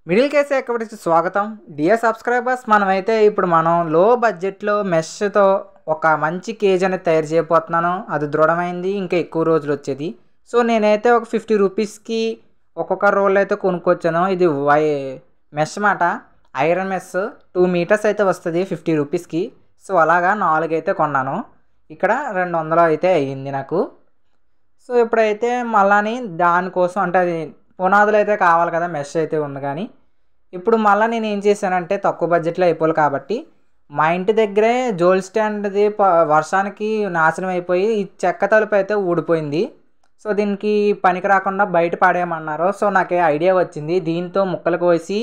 Middle case ఎక్కడికి స్వాగతం. Dear subscribers, మనమైతే ఇప్పుడు లో బడ్జెట్లో మెష్తో ఒక మంచి కేజ్ అనేది తయారు చేయబోతున్నాను. అది దృఢమైంది, ఇంకా ఎక్కువ రోజులు వచ్చేది. సో నేనైతే ఒక 50 రూపీస్కి ఒక్కొక్క రోల్ అయితే కొనుక్కొచ్చాను. ఇది మెష్ మాట, ఐరన్ మెష్ 2 మీటర్స్ అయితే వస్తుంది 50 రూపీస్కి. సో అలాగా 4 అయితే కొన్నాను. ఇక్కడ 200 అయితే అయ్యింది నాకు. సో ఇప్పుడైతే మళ్ళీ దానికోసం అంటే అది పునాదులు అయితే కావాలి కదా, మెష్ అయితే ఉంది. కానీ ఇప్పుడు మళ్ళీ నేను ఏం చేశానంటే తక్కువ బడ్జెట్లో అయిపోవాలి కాబట్టి మా ఇంటి దగ్గరే జోల్ స్టాండ్ది వర్షానికి నాశనం అయిపోయి ఈ చెక్క తలుపు అయితే ఊడిపోయింది. సో దీనికి పనికి రాకుండా బయట పడేయమన్నారు. సో నాకు ఐడియా వచ్చింది, దీంతో ముక్కలు కోసి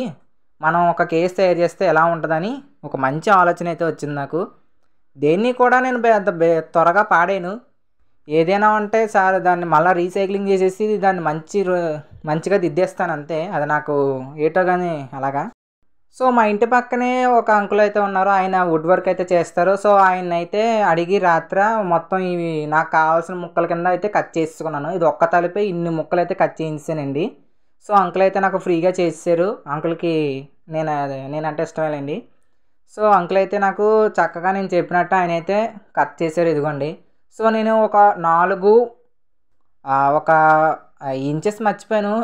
మనం ఒక కేస్ తయారు చేస్తే ఎలా ఉంటుందని ఒక మంచి ఆలోచన అయితే వచ్చింది నాకు. దేన్ని కూడా నేను త్వరగా పాడాను. ఏదైనా ఉంటే సార్ దాన్ని మళ్ళీ రీసైక్లింగ్ చేసేసి దాన్ని మంచిగా దిద్దేస్తాను అంతే. అది నాకు ఏటో కానీ అలాగా. సో మా ఇంటి పక్కనే ఒక అంకుల్ అయితే ఉన్నారు, ఆయన వుడ్ వర్క్ అయితే చేస్తారు. సో ఆయన అయితే అడిగి రాత్ర మొత్తం ఇవి నాకు కావాల్సిన ముక్కల కింద అయితే కట్ చేసుకున్నాను. ఇది ఒక్క తలిపే ఇన్ని ముక్కలు అయితే కట్ చేయించానండి. సో అంకుల్ అయితే నాకు ఫ్రీగా చేసేసారు. అంకుల్కి నేనంటే ఇష్టమేలేండి. సో అంకుల్ అయితే నాకు చక్కగా నేను చెప్పినట్టు ఆయన అయితే కట్ చేశారు. ఇదిగోండి. సో నేను ఒక 4 ఇంచెస్ మర్చిపోయాను,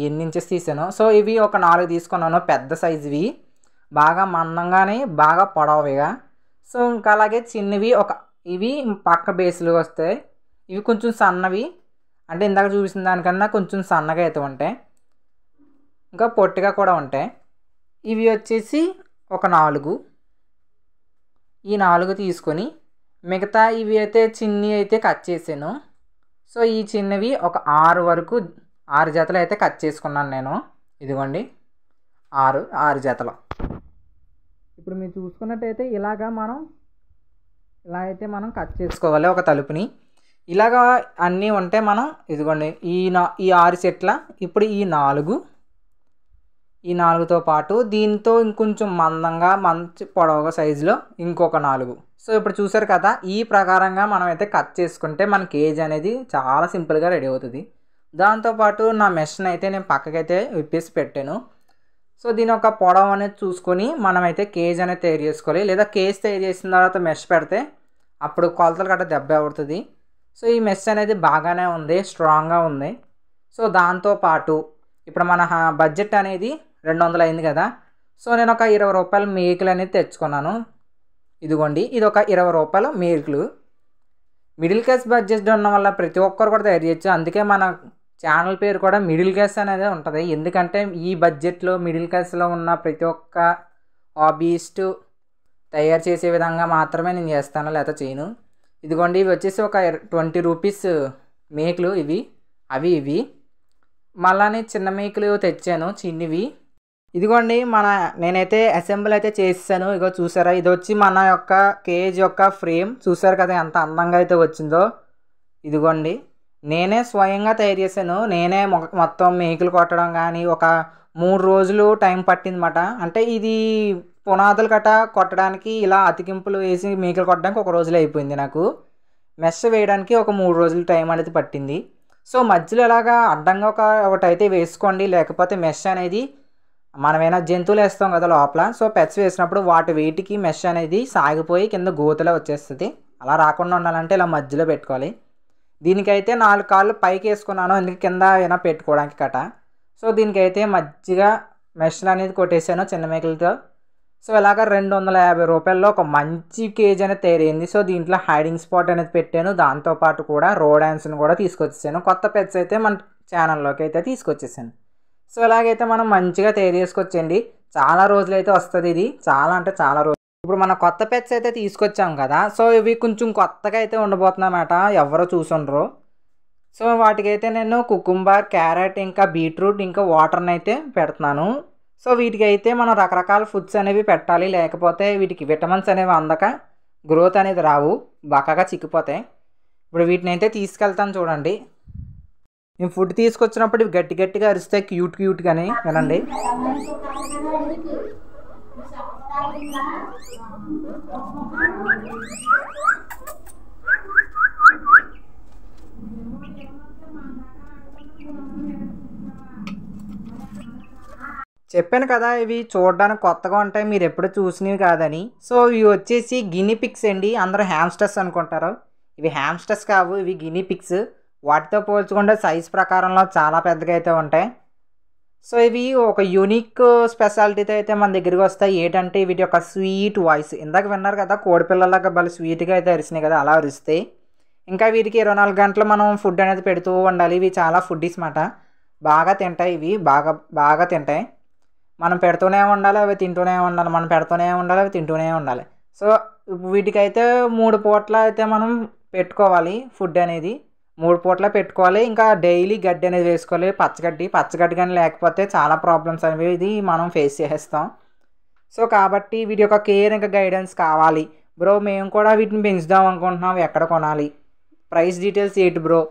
ఎన్ని ఇంచెస్ తీసాను. సో ఇవి ఒక 4 తీసుకున్నాను, పెద్ద సైజువి, బాగా మందంగానే బాగా పొడవుగా. సో ఇంకా అలాగే చిన్నవి ఇవి పక్క బేస్లు వస్తాయి. ఇవి కొంచెం సన్నవి, అంటే ఇందాక చూసిన దానికన్నా కొంచెం సన్నగా అయితే ఉంటాయి, ఇంకా పొట్టిగా కూడా ఉంటాయి. ఇవి వచ్చేసి ఒక 4. ఈ 4 తీసుకొని మిగతా ఇవి అయితే చిన్నవి అయితే కట్ చేసాను. సో ఈ చిన్నవి ఒక 6 జతలు అయితే కట్ చేసుకున్నాను నేను. ఇదిగోండి 6 జతలు. ఇప్పుడు మీరు చూసుకున్నట్టయితే ఇలా అయితే మనం కట్ చేసుకోవాలి ఒక తలుపుని. ఇలాగా అన్నీ ఉంటే మనం ఇదిగోండి ఈ 6 సెట్ల. ఇప్పుడు ఈ 4తో పాటు దీంతో ఇంకొంచెం మందంగా మంచి పొడవుగా సైజులో ఇంకొక 4. సో ఇప్పుడు చూసారు కదా, ఈ ప్రకారంగా మనం అయితే కట్ చేసుకుంటే మన కేజ్ అనేది చాలా సింపుల్గా రెడీ అవుతుంది. దాంతోపాటు నా మెష్ని అయితే నేను పక్కకైతే విప్పేసి పెట్టాను. సో దీని ఒక పొడవు అనేది చూసుకొని మనమైతే కేజ్ అనేది తయారు చేసుకోవాలి. లేదా కేజ్ తయారు చేసిన తర్వాత మెష్ పెడితే అప్పుడు కొలతలు గట్రా దెబ్బ అవుతుంది. సో ఈ మెష్ అనేది బాగానే ఉంది, స్ట్రాంగ్గా ఉంది. సో దాంతోపాటు ఇప్పుడు మన బడ్జెట్ అనేది 200 అయింది కదా. సో నేను ఒక 20 రూపాయల మేకులు అనేది తెచ్చుకున్నాను. ఇదిగోండి, ఇది ఒక 20 రూపాయల మేకులు. మిడిల్ క్లాస్ బడ్జెట్ ఉన్న వల్ల ప్రతి ఒక్కరు కూడా తయారు చేయొచ్చు. అందుకే మన ఛానల్ పేరు కూడా మిడిల్ క్లాస్ అనేది ఉంటుంది. ఎందుకంటే ఈ బడ్జెట్లో మిడిల్ క్లాస్లో ఉన్న ప్రతి ఒక్క హాబీయిస్ట్ తయారు చేసే విధంగా మాత్రమే నేను చేస్తాను, లేకపోతే చేయను. ఇదిగోండి, ఇవి వచ్చేసి ఒక 20 రూపీస్ మేకులు. ఇవి మళ్ళీ చిన్న మేకులు తెచ్చాను, చిన్నవి. ఇదిగోండి నేనైతే అసెంబ్లీ అయితే చేసాను. ఇగో చూసారా, ఇది వచ్చి మన యొక్క కేజ్ యొక్క ఫ్రేమ్. చూసారు కదా ఎంత అందంగా అయితే వచ్చిందో. ఇదిగోండి, నేనే స్వయంగా తయారు చేశాను. నేనే మొత్తం మేకులు కొట్టడం కానీ ఒక 3 రోజులు టైం పట్టిందన్నమాట. అంటే ఇది పునాదులు కొట్టడానికి ఇలా అతికింపులు వేసి మేకులు కొట్టడానికి ఒక రోజులో అయిపోయింది. నాకు మెష్ వేయడానికి ఒక 3 రోజులు టైం అనేది పట్టింది. సో మధ్యలో ఇలాగా అడ్డంగా ఒకటైతే వేసుకోండి, లేకపోతే మెష్ అనేది మనమైనా జంతువులు వేస్తాం కదా లోపల. సో పెట్స్ వేసినప్పుడు వాటి వెయిట్కి మెష్ అనేది సాగిపోయి కింద గోతులో వచ్చేస్తుంది. అలా రాకుండా ఉండాలంటే ఇలా మధ్యలో పెట్టుకోవాలి. దీనికైతే 4 కాళ్ళు పైకి వేసుకున్నాను, ఎందుకు కింద అయినా పెట్టుకోవడానికి సో దీనికైతే మధ్యగా మెష్ అనేది కొట్టేసాను చిన్న మేకలతో. సో ఇలాగ 250 రూపాయల్లో ఒక మంచి కేజ్ అనేది తయారైంది. సో దీంట్లో హైడింగ్ స్పాట్ అనేది పెట్టాను. దాంతోపాటు కూడా రోడాన్స్ని కూడా తీసుకొచ్చేసాను. కొత్త పెట్స్ అయితే మన ఛానల్లోకి అయితే తీసుకొచ్చేసాను. సో ఇలాగైతే మనం మంచిగా తయారు చేసుకొచ్చండి. చాలా రోజులైతే వస్తుంది ఇది, చాలా అంటే చాలా రోజులు. ఇప్పుడు మన కొత్త పెట్స్ అయితే తీసుకొచ్చాం కదా. సో ఇవి కొంచెం కొత్తగా అయితే ఉండబోతున్నమాట, ఎవరో చూసుండ్రు. సో వాటికైతే నేను కుకుంబర్, క్యారెట్, ఇంకా బీట్రూట్, ఇంకా వాటర్ని అయితే పెడుతున్నాను. సో వీటికి అయితే మనం రకరకాల ఫుడ్స్ అనేవి పెట్టాలి, లేకపోతే వీటికి విటమిన్స్ అనేవి అందక గ్రోత్ అనేది రావు, బక్కగా చిక్కిపోతాయి. ఇప్పుడు వీటిని అయితే తీసుకెళ్తాను చూడండి. నేను ఫుడ్ తీసుకొచ్చినప్పుడు ఇవి గట్టిగా అరిస్తే క్యూట్గానే వినండి. చెప్పాను కదా ఇవి చూడడానికి కొత్తగా ఉంటాయి, మీరు ఎప్పుడు చూసినవి కాదని. సో ఇవి వచ్చేసి గిని పిక్స్ అండి. అందరూ హ్యామ్స్టర్స్ అనుకుంటారు, ఇవి హ్యామ్స్టర్స్ కావు, ఇవి గిని పిక్స్. వాటితో పోల్చుకుంటే సైజ్ ప్రకారంలో చాలా పెద్దగా అయితే ఉంటాయి. సో ఇవి ఒక యూనిక్ స్పెషాలిటీతో అయితే మన దగ్గరికి వస్తాయి. ఏంటంటే వీటి యొక్క స్వీట్ వాయిస్, ఇందాక విన్నారు కదా కోడి పిల్లలాగా భలే స్వీట్గా అయితే అరిసినాయి కదా, అలా అరిస్తాయి. ఇంకా వీటికి 24 గంటలు మనం ఫుడ్ అనేది పెడుతూ ఉండాలి. ఇవి చాలా ఫుడ్డీస్ మాట, బాగా తింటాయి, ఇవి బాగా బాగా తింటాయి. మనం పెడుతూనే ఉండాలి, అవి తింటూనే ఉండాలి, మనం పెడుతూనే ఉండాలి, అవి తింటూనే ఉండాలి. సో వీటికైతే 3 పూట్ల అయితే మనం పెట్టుకోవాలి ఫుడ్ అనేది, 3 పూట్ల పెట్టుకోవాలి. ఇంకా డైలీ గడ్డి అనేది వేసుకోవాలి, పచ్చగడ్డి కానీ లేకపోతే చాలా ప్రాబ్లమ్స్ అనేవి మనం ఫేస్ చేసేస్తాం. సో కాబట్టి వీటి యొక్క కేర్ ఇంకా గైడెన్స్ కావాలి బ్రో. మేము కూడా వీటిని పెంచుదాం అనుకుంటున్నాం, ఎక్కడ కొనాలి, ప్రైస్ డీటెయిల్స్ ఏంటి బ్రో,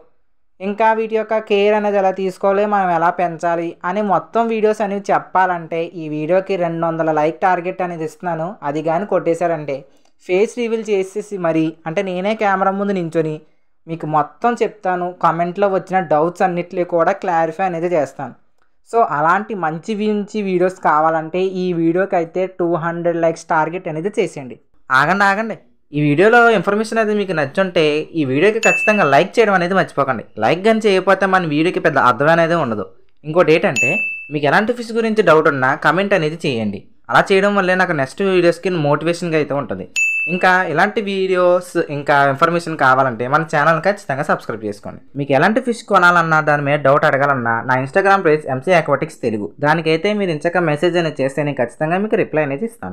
ఇంకా వీటి యొక్క కేర్ అనేది ఎలా తీసుకోవాలి, మనం ఎలా పెంచాలి అని మొత్తం వీడియోస్ అనేవి చెప్పాలంటే ఈ వీడియోకి 200 లైక్ టార్గెట్ అనేది ఇస్తున్నాను. అది కానీ కొట్టేశారంటే ఫేస్ రివీల్ చేసేసి మరి, అంటే నేనే కెమెరా ముందు నించొని మీకు మొత్తం చెప్తాను. కామెంట్లో వచ్చిన డౌట్స్ అన్నిటినీ కూడా క్లారిఫై అనేది చేస్తాను. సో అలాంటి మంచి వీడియోస్ కావాలంటే ఈ వీడియోకి అయితే 200 లైక్స్ టార్గెట్ అనేది చేసేయండి. ఆగండి, ఈ వీడియోలో ఇన్ఫర్మేషన్ అనేది మీకు నచ్చుంటే ఈ వీడియోకి ఖచ్చితంగా లైక్ చేయడం అనేది మర్చిపోకండి. లైక్ కానీ చేయకపోతే మన వీడియోకి పెద్ద అర్థం అనేది ఉండదు. ఇంకోటి ఏంటంటే మీకు ఎలాంటి ఫిష్ గురించి డౌట్ ఉన్నా కమెంట్ అనేది చేయండి. అలా చేయడం వల్లే నాకు నెక్స్ట్ వీడియోస్కి మోటివేషన్గా అయితే ఉంటుంది. ఇంకా ఇలాంటి వీడియోస్ ఇంకా ఇన్ఫర్మేషన్ కావాలంటే మన ఛానల్ ఖచ్చితంగా సబ్స్క్రైబ్ చేసుకోండి. మీకు ఎలాంటి ఫిష్ కొనాలన్నా, దాని మీద డౌట్ అడగాలన్నా నా Instagram page MC Aquatics Telugu, దానికైతే మీరు ఇంచక మెసేజ్ అనేది చేస్తే నేను ఖచ్చితంగా మీకు రిప్లై అనేది ఇస్తాను.